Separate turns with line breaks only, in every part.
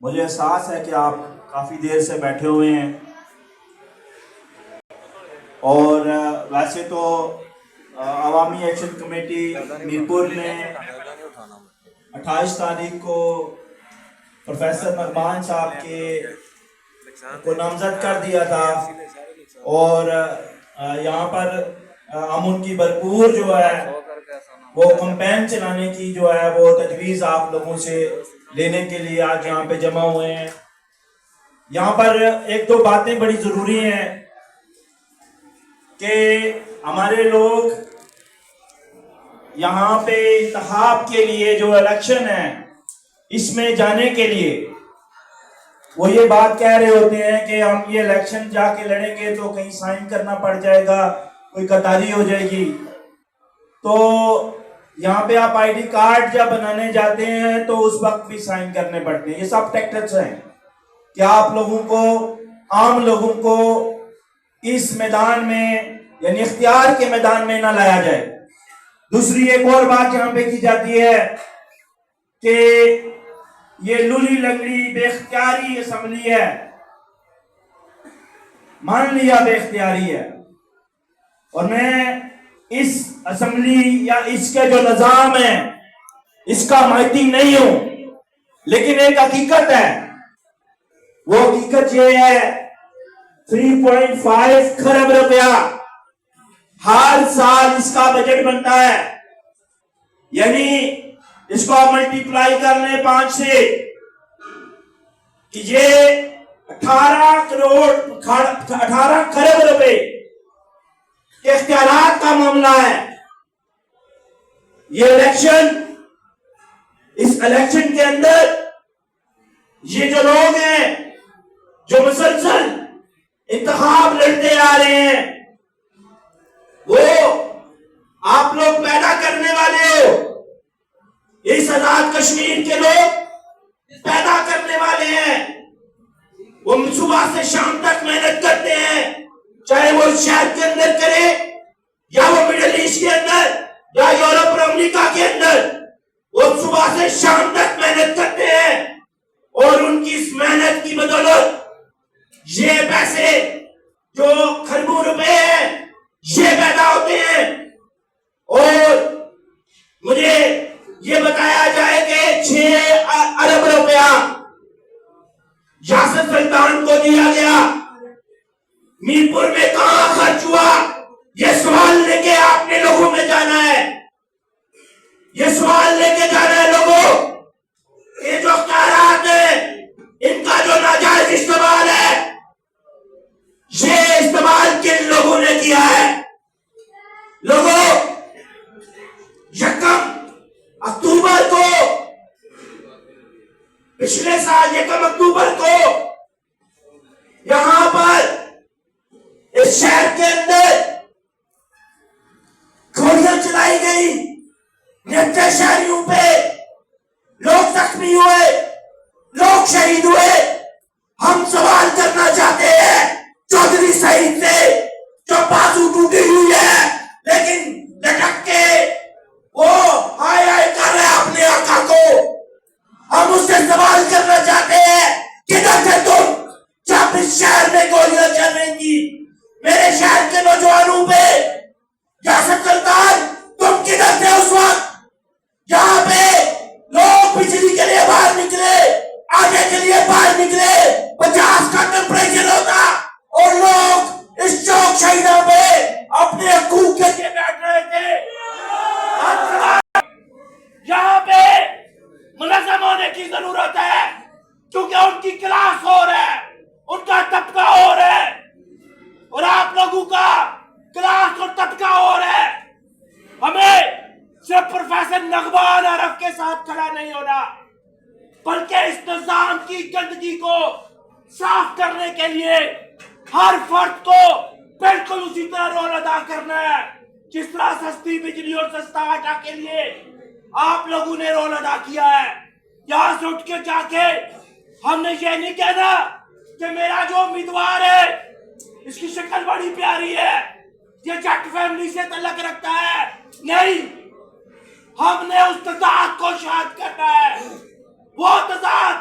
مجھے احساس ہے کہ آپ کافی دیر سے بیٹھے ہوئے ہیں اور ویسے تو عوامی ایکشن کمیٹی میرپور نے 28 تاریخ کو پروفیسر نعمان صاحب کو نامزد کر دیا تھا اور یہاں پر امن کی بھرپور جو ہے وہ کمپین چلانے کی جو ہے وہ تجویز آپ لوگوں سے لینے کے لیے آج یہاں پہ جمع ہوئے ہیں۔ یہاں پر ایک دو باتیں بڑی ضروری ہیں کہ ہمارے لوگ یہاں پہ انتخاب کے لیے جو الیکشن ہے اس میں جانے کے لیے وہ یہ بات کہہ رہے ہوتے ہیں کہ ہم یہ الیکشن جا کے لڑیں گے تو کہیں سائن کرنا پڑ جائے گا، کوئی قطاری ہو جائے گی۔ تو یہاں پہ آپ آئی ڈی کارڈ جب بنانے جاتے ہیں تو اس وقت بھی سائن کرنے پڑتے ہیں۔ یہ سب ٹیکٹکس ہیں کہ آپ لوگوں کو، عام لوگوں کو اس میدان میں یعنی اختیار کے میدان میں نہ لایا جائے۔ دوسری ایک اور بات یہاں پہ کی جاتی ہے کہ یہ لولی لنگڑی بے اختیاری اسمبلی ہے، مان لیا بے اختیاری ہے، اور میں اس اسمبلی یا اس کے جو نظام ہے اس کا مائتی نہیں ہوں، لیکن ایک حقیقت ہے، وہ حقیقت یہ ہے 3.5 کھرب روپیہ ہر سال اس کا بجٹ بنتا ہے، یعنی اس کو ملٹیپلائی کر لیں 5 سے کہ یہ 18 کھرب روپے کے اختیارات کا معاملہ ہے۔ یہ الیکشن، اس الیکشن کے اندر یہ جو لوگ ہیں جو مسلسل انتخاب لڑتے آ رہے ہیں وہ آپ لوگ پیدا کرنے والے ہو، اس آزاد کشمیر کے لوگ پیدا کرنے والے ہیں۔ وہ صبح سے شام تک محنت کرتے ہیں، چاہے وہ شہر کے اندر کرے یا وہ مڈل ایسٹ کے اندر یا یورپ اور امریکہ کے اندر، وہ صبح سے شام تک محنت کرتے ہیں اور ان کی اس محنت کی بدولت یہ پیسے جو کھربوں روپے ہیں یہ پیدا ہوتے ہیں۔ اور مجھے یہ بتایا جائے کہ 6 ارب روپیہ یاسر سلطان کو دیا گیا، میرپور میں کہاں خرچ ہوا؟ یہ سوال لے کے آپ نے لوگوں میں جانا ہے، یہ سوال لے کے جانا ہے لوگوں۔ یہ جو اختیارات ہیں ان کا جو ناجائز استعمال ہے یہ استعمال کن لوگوں نے کیا ہے؟ لوگوں، 1 اکتوبر کو، پچھلے سال 1 اکتوبر کو یہاں پر اس شہر کے اندر گولیاں چلائی گئی، 90 شہریوں پہ لوگ زخمی ہوئے، لوگ شہید ہوئے۔ ہم سوال کرنا چاہتے ہیں چودھری سعید سے جو بازو ٹوٹی ہوئی ہے لیکن لٹک کے وہ ہائے ہائے کر رہے اپنے آقا کو، ہم اس سے سوال کرنا چاہتے ہیں کدھر تھے تم جب اس شہر میں گولیاں چل رہی تھی؟ میرے شہر کے نوجوانوں پہ یاسر سلطان تم کدھر تھے اس وقت؟ یہاں پہ لوگ بجلی کے لیے باہر نکلے، آگے کے لیے باہر نکلے، 50 کا ٹیمپریچر ہوتا اور لوگ اس چوک شہیدہ پہ اپنے حقوق کے لیے بیٹھ رہے تھے۔ یہاں پہ منظم ہونے کی ضرورت ہے کیونکہ ان کی کلاس اور ہے، ان کا طبقہ اور ہے اور آپ لوگوں کا کلاس اور طبقہ اور ہے۔ ہمیں صرف پروفیسر نعمان عارف کے ساتھ کھڑا نہیں ہونا بلکہ اس نظام کی گندگی کو صاف کرنے کے لیے ہر فرد کو بالکل اسی طرح رول ادا کرنا ہے جس طرح سستی بجلی اور سستا آٹا کے لیے آپ لوگوں نے رول ادا کیا ہے۔ یہاں سے اٹھ کے جا کے ہم نے یہ نہیں کہنا کہ میرا جو امیدوار ہے اس کی شکل بڑی پیاری ہے، یہ جٹ فیملی سے تعلق رکھتا ہے، نہیں، ہم نے اس تضاد کو شاد کرنا ہے۔ وہ تضاد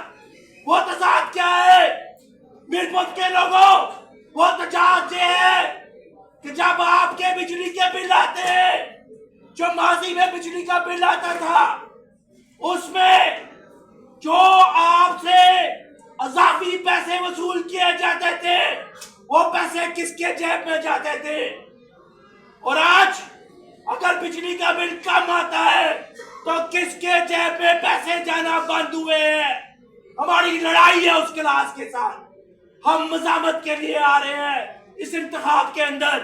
کا بل آتا تھا اس میں جو آپ سے اضافی پیسے وصول کیے جاتے تھے وہ پیسے کس کے جیب میں جاتے تھے؟ اور آج اگر بجلی کا بل کم آتا ہے تو کس کے جیب میں پیسے جانا بند ہوئے ہیں؟ ہماری لڑائی ہے اس کلاس کے ساتھ. ہم مزاحمت کے لیے آ رہے ہیں اس انتخاب کے اندر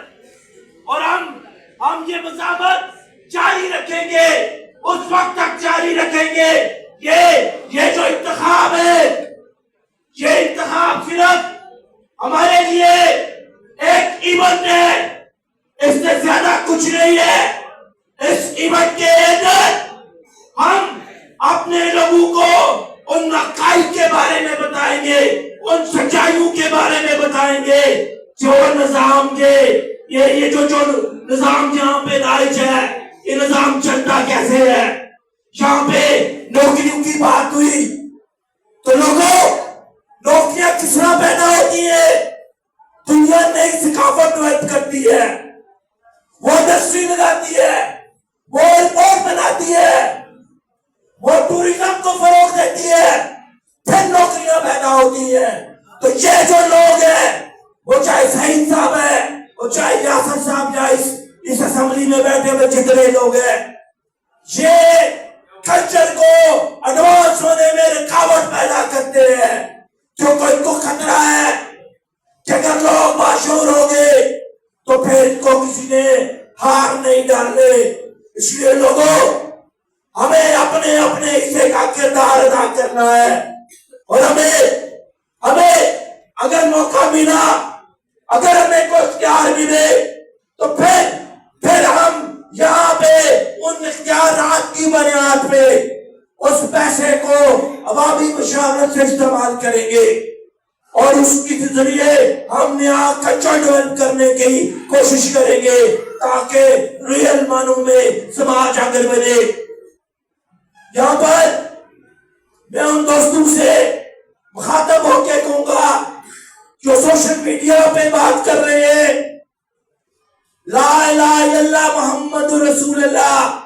اور ہم یہ مزاحمت جاری رکھیں گے، اس وقت تک جاری رکھیں گے. یہ جو انتخاب ہے، یہ انتخاب صرف ہمارے لیے ایک ایونٹ ہے، اس سے زیادہ کچھ نہیں ہے. اس ایونٹ کے اندر ہم اپنے لوگوں کو ان حقائق کے بارے میں بتائیں گے، ان سچائیوں کے بارے میں بتائیں گے جو نظام کے یہ جو نظام یہاں پہ رائج ہے، یہ نظام چلتا کیسے ہے. یہاں پہ نوکریوں کی بات ہوئی تو نوکریاں کس طرح پیدا ہوتی ہیں؟ دنیا نئی ثقافت ڈیولپ کرتی ہے، وہ انڈسٹری لگاتی ہے، وہ ایئرپورٹ بناتی ہے، وہ ٹورزم کو فروغ دیتی ہے، پھر نوکریاں پیدا ہوتی ہیں. تو یہ جو لوگ ہیں، وہ چاہے سعید صاحب ہے، وہ چاہے یاسر صاحب یا اس اسمبلی میں بیٹھے ہوئے جتنے لوگ ہیں، یہ کلچر کو ایڈوانس ہونے میں رکاوٹ پیدا کرتے ہیں. کیونکہ ان کو خطرہ ہے کہ اگر لوگ مشہور ہو گئے تو پھر ان کو کسی نے ہار نہیں ڈالنے. اس لیے لوگوں، ہمیں اپنے حصے کا کردار ادا کرنا ہے اور ہمیں اگر موقع ملا، اگر ہمیں کوئی اختیار ملے تو پھر ہم یہاں پہ ان اختیارات کی بنیاد پہ اس پیسے کو عوامی مشاورت سے استعمال کریں گے اور اس کے ذریعے ہم نیا کلچر ڈیولپ کرنے کی کوشش کریں گے تاکہ ریئل معنوں میں سماج آگے بڑھے. یہاں پر میں ان دوستوں سے مخاطب ہو کے کہوں گا جو سوشل میڈیا پہ بات کر رہے ہیں لا الہ الا اللہ محمد رسول اللہ،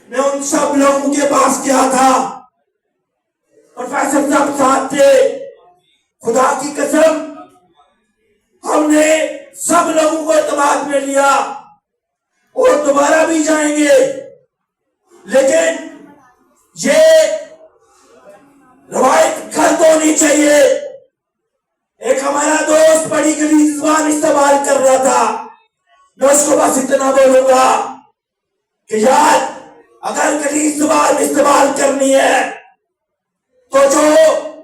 میں ان سب لوگوں کے پاس کیا تھا، پروفیسر صاحب ساتھ تھے، خدا کی قسم ہم نے سب لوگوں کو اعتماد میں لیا اور دوبارہ بھی جائیں گے. لیکن یہ روایت گھر تو نہیں چاہیے. ایک ہمارا دوست بڑی گلی زبان استعمال کر رہا تھا، میں اس کو بس اتنا بولوں گا کہ یار اگر گلی زبان استعمال کرنی ہے تو جو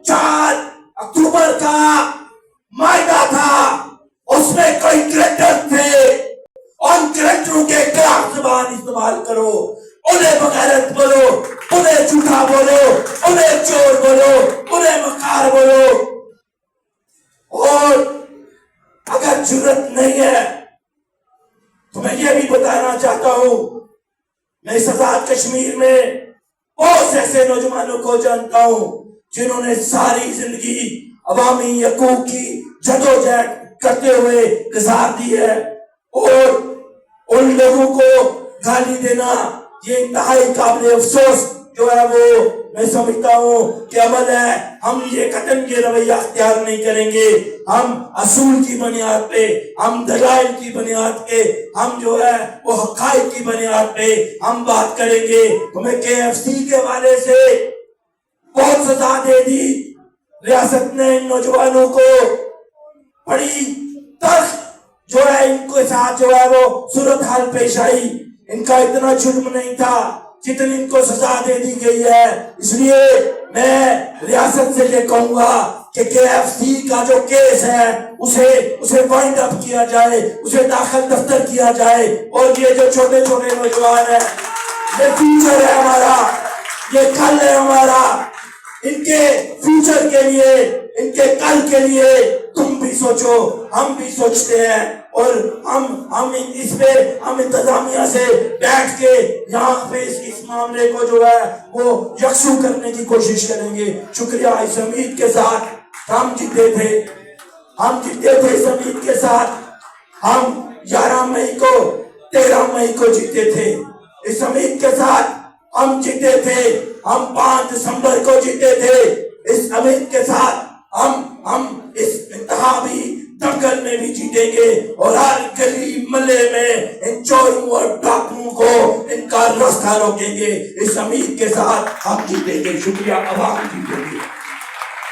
4 اکتوبر کا معاہدہ تھا اس میں کوئی کریکٹر تھے، ان کریکٹروں کے خلاف زبان استعمال کرو، انہیں بغیرت بولو، انہیں جھوٹا بولو، انہیں چور بولو، انہیں مکار بولو. اور اگر جرت نہیں ہے تو میں یہ بھی بتانا چاہتا ہوں، میں اس آزاد کشمیر میں بہت ایسے نوجوانوں کو جانتا ہوں جنہوں نے ساری زندگی عوامی حقوق کی جدوجہد کرتے ہوئے گزار دی ہے اور ان لوگوں کو گالی دینا یہ انتہائی قابل افسوس جو ہے وہ میں سمجھتا ہوں کہ عمل ہے. ہم یہ قطعاً یہ رویہ اختیار نہیں کریں گے. ہم اصول کی بنیاد پہ، ہم دلائل کی بنیاد پہ، ہم جو ہے وہ حقائق کی بنیاد پہ ہم بات کریں گے. ہمیں KFC کے حوالے سے بہت سزا دے دی ریاست نے، ان نوجوانوں کو بڑی تلخ جو ہے ان کے ساتھ جو ہے وہ صورتحال پیش آئی. ان کا اتنا جرم نہیں تھا جتنی ان کو سزا دے دی گئی ہے. اس لیے میں ریاست سے یہ کہوں گا کہ KFC کا جو کیس ہے اسے وائنڈ اپ کیا جائے، اسے داخل دفتر کیا جائے. اور یہ جو چھوٹے چھوٹے نوجوان ہیں، یہ فیوچر ہے ہمارا، یہ کل ہے ہمارا. ان کے فیوچر کے لیے، ان کے کل کے لیے تم بھی سوچو، ہم بھی سوچتے ہیں اور ہم اس پہ ہم انتظامیہ سے بیٹھ کے یہاں پہ اس معاملے کو جو ہے وہ یکسو کرنے کی کوشش کریں گے. شکریہ. اس امید کے ساتھ ہم جیتے تھے اس امید کے ساتھ ہم 11 مئی کو 13 مئی کو جیتے تھے. اس امید کے ساتھ ہم جیتے تھے، ہم 5 دسمبر کو جیتے تھے، اس امید کے ساتھ ہم اس انتخابی دنگل میں بھی جیتیں گے، اور ہر گلی ملے میں ان چوروں اور ڈاکوؤں کو ان کا راستہ روکیں گے۔ اس امید کے ساتھ ہم جیتیں گے۔ شکریہ، عوام جیتیں گے۔